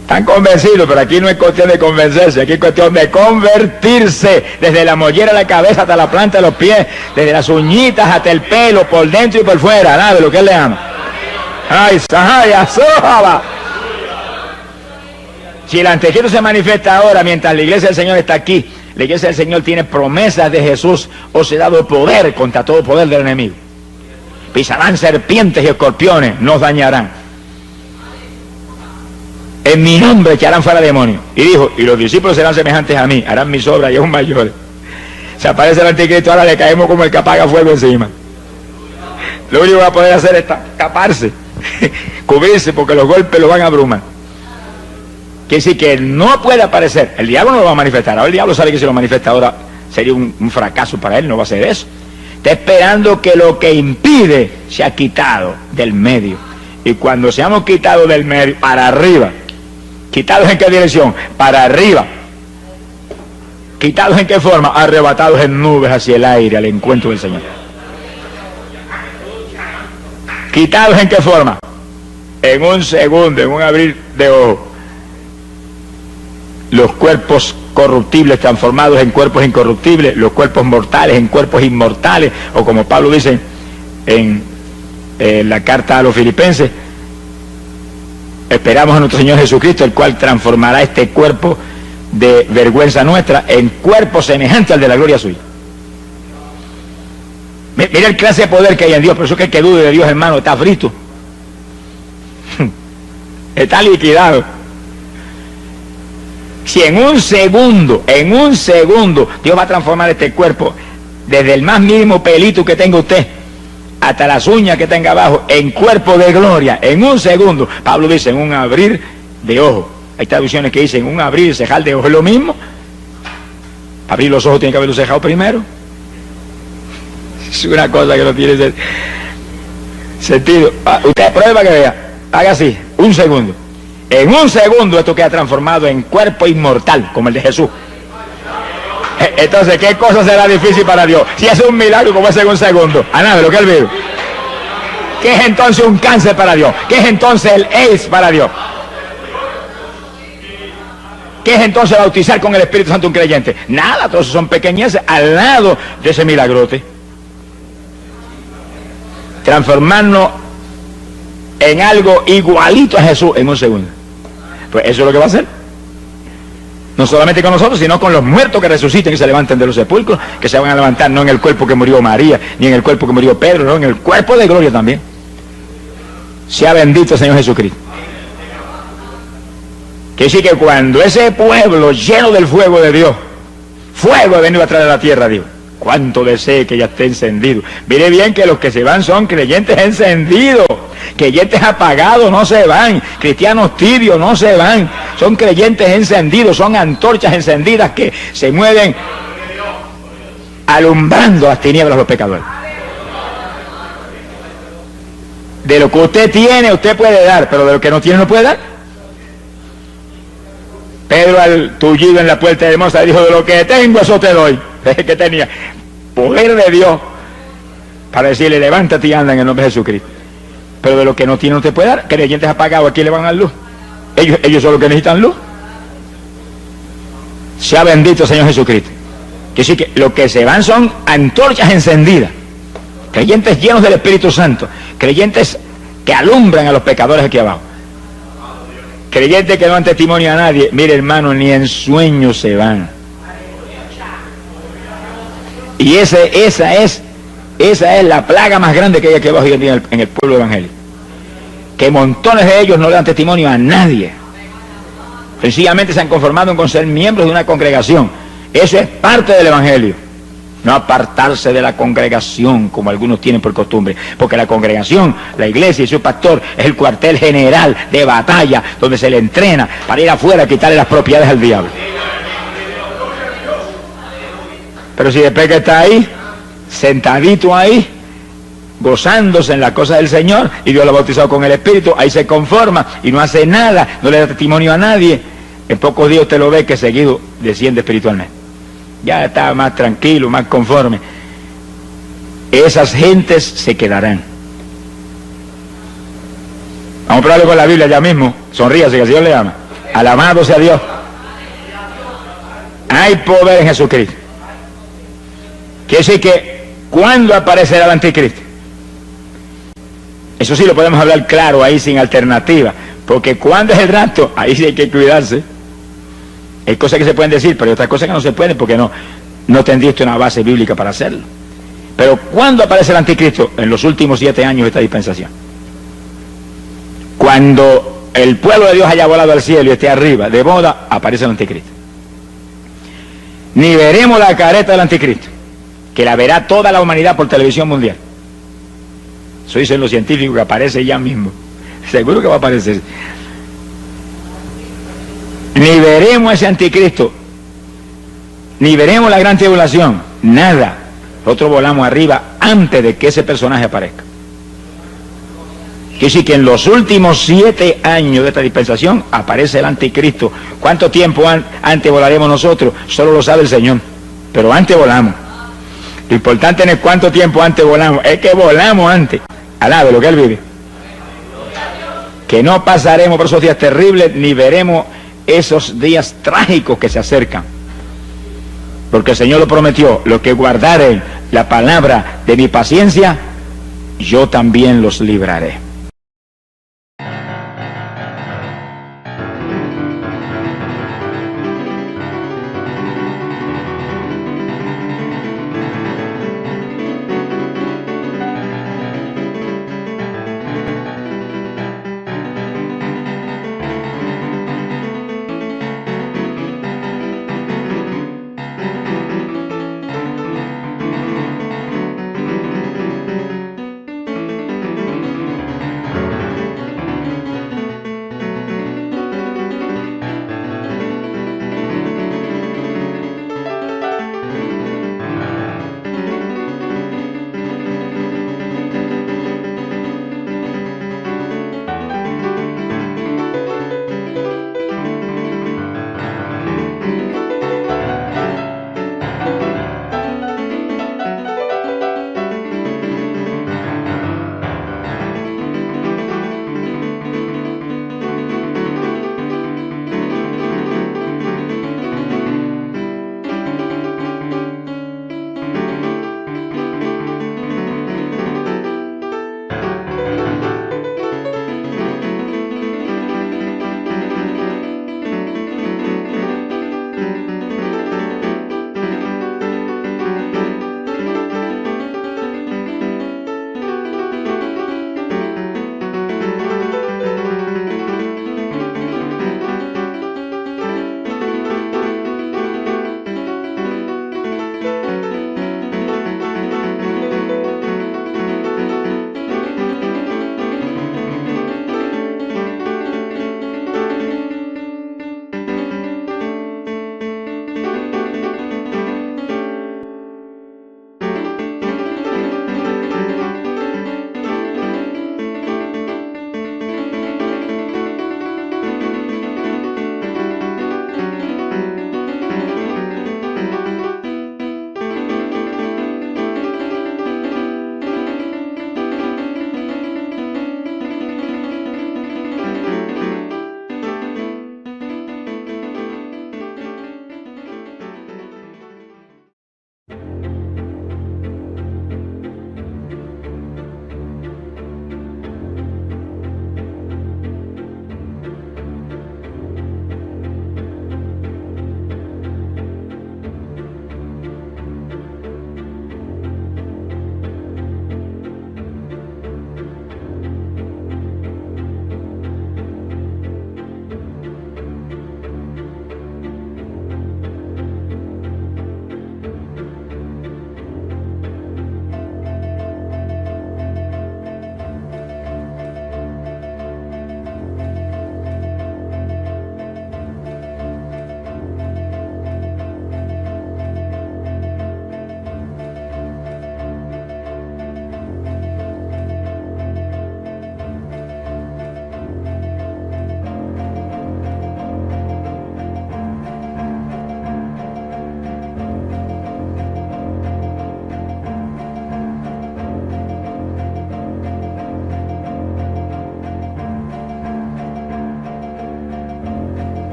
Están convencidos, pero aquí no es cuestión de convencerse, aquí es cuestión de convertirse, desde la mollera de la cabeza hasta la planta de los pies, desde las uñitas hasta el pelo, por dentro y por fuera, nada de lo que Él le ama. ¡Ay, Sahaya, Sohaba! Si el anticristo se manifiesta ahora, mientras la iglesia del Señor está aquí, la iglesia del Señor tiene promesas de Jesús, os he dado poder contra todo poder del enemigo. Pisarán serpientes y escorpiones, no os dañarán. En mi nombre echarán fuera demonios. Y dijo: y los discípulos serán semejantes a mí, harán mis obras y aún mayores. Se aparece el anticristo, ahora le caemos como el que apaga fuego encima. Lo único que va a poder hacer es taparse, cubrirse, porque los golpes lo van a abrumar. Quiere decir que no puede aparecer. El diablo no lo va a manifestar. Ahora el diablo sabe que si lo manifiesta ahora sería un fracaso para él, no va a hacer eso. Está esperando que lo que impide sea quitado del medio. Y cuando seamos quitados del medio, para arriba. ¿Quitados en qué dirección? Para arriba. ¿Quitados en qué forma? Arrebatados en nubes hacia el aire, al encuentro del Señor. ¿Quitados en qué forma? En un segundo, en un abrir de ojos. Los cuerpos corruptibles transformados en cuerpos incorruptibles, los cuerpos mortales en cuerpos inmortales, o como Pablo dice en la carta a los Filipenses, esperamos a nuestro Señor Jesucristo, el cual transformará este cuerpo de vergüenza nuestra en cuerpo semejante al de la gloria suya. Mira el clase de poder que hay en Dios. Por eso que el que dude de Dios, hermano, está frito. Está liquidado. Si en un segundo, Dios va a transformar este cuerpo, desde el más mínimo pelito que tenga usted, hasta las uñas que tenga abajo, en cuerpo de gloria, en un segundo. Pablo dice, en un abrir de ojos. Hay traducciones que dicen, un abrir y cejar de ojos. ¿Es lo mismo? Abrir los ojos tiene que haberlo cejado primero. Es una cosa que no tiene sentido. Usted prueba que vea. Haga así, un segundo. En un segundo esto queda transformado en cuerpo inmortal, como el de Jesús. Entonces, ¿qué cosa será difícil para Dios? Si es un milagro como es en un segundo. A nada de lo que él vive. ¿Qué es entonces un cáncer para Dios? ¿Qué es entonces el AIDS para Dios? ¿Qué es entonces bautizar con el Espíritu Santo un creyente? Nada, todos son pequeñeces al lado de ese milagrote. Transformarnos en algo igualito a Jesús en un segundo. Pues eso es lo que va a hacer. No solamente con nosotros, sino con los muertos que resuciten y se levanten de los sepulcros, que se van a levantar no en el cuerpo que murió María, ni en el cuerpo que murió Pedro, no, en el cuerpo de gloria también. Sea bendito el Señor Jesucristo. Que decir que cuando ese pueblo lleno del fuego de Dios, fuego ha venido a traer a la tierra, Dios. Cuánto desee que ya esté encendido. Mire bien que los que se van son creyentes encendidos. Creyentes apagados no se van. Cristianos tibios no se van. Son creyentes encendidos. Son antorchas encendidas que se mueven alumbrando las tinieblas a los pecadores. De lo que usted tiene, usted puede dar, pero de lo que no tiene, no puede dar. Pedro, al tullido en la puerta de hermosa, dijo, de lo que tengo, eso te doy. Que tenía poder de Dios para decirle, levántate y anda en el nombre de Jesucristo. Pero de lo que no tiene, no te puede dar. Creyentes apagados, ¿a quién le van a dar luz? Ellos son los que necesitan luz. Sea bendito el Señor Jesucristo. Que sí, que lo que se van son antorchas encendidas. Creyentes llenos del Espíritu Santo. Creyentes que alumbran a los pecadores aquí abajo. Creyentes que no dan testimonio a nadie. Mire, hermano, ni en sueños se van. Y esa es la plaga más grande que hay aquí abajo hoy en día en el pueblo evangélico. Que montones de ellos no le dan testimonio a nadie. Sencillamente se han conformado con ser miembros de una congregación. Eso es parte del evangelio. No apartarse de la congregación como algunos tienen por costumbre. Porque la congregación, la iglesia y su pastor es el cuartel general de batalla donde se le entrena para ir afuera a quitarle las propiedades al diablo. Pero si después que está ahí, sentadito ahí, gozándose en las cosas del Señor, y Dios lo ha bautizado con el Espíritu, ahí se conforma y no hace nada, no le da testimonio a nadie, en pocos días usted lo ve que seguido desciende espiritualmente. Ya está más tranquilo, más conforme. Esas gentes se quedarán. Vamos a probarlo con la Biblia ya mismo. Sonríase, que el Señor le ama. Alabado sea Dios. Hay poder en Jesucristo. Quiere decir que, ¿cuándo aparecerá el anticristo? Eso sí lo podemos hablar claro, ahí sin alternativa. Porque ¿cuándo es el rapto? Ahí sí hay que cuidarse. Hay cosas que se pueden decir, pero hay otras cosas que no se pueden porque no tendría usted una base bíblica para hacerlo. Pero ¿cuándo aparece el anticristo? En los últimos 7 años de esta dispensación. Cuando el pueblo de Dios haya volado al cielo y esté arriba, de boda, aparece el anticristo. Ni veremos la careta del anticristo, que la verá toda la humanidad por televisión mundial. Eso dicen los científicos, que aparece ya mismo. Seguro que va a aparecer. Ni veremos ese anticristo, ni veremos la gran tribulación, nada. Nosotros volamos arriba antes de que ese personaje aparezca. Quiere decir que en los últimos 7 años de esta dispensación aparece el anticristo. ¿Cuánto tiempo antes volaremos nosotros? Solo lo sabe el Señor, pero antes volamos. Lo importante no es cuánto tiempo antes volamos, es que volamos antes, al lado de lo que Él vive. Que no pasaremos por esos días terribles, ni veremos esos días trágicos que se acercan. Porque el Señor lo prometió, los que guardaren la palabra de mi paciencia, yo también los libraré.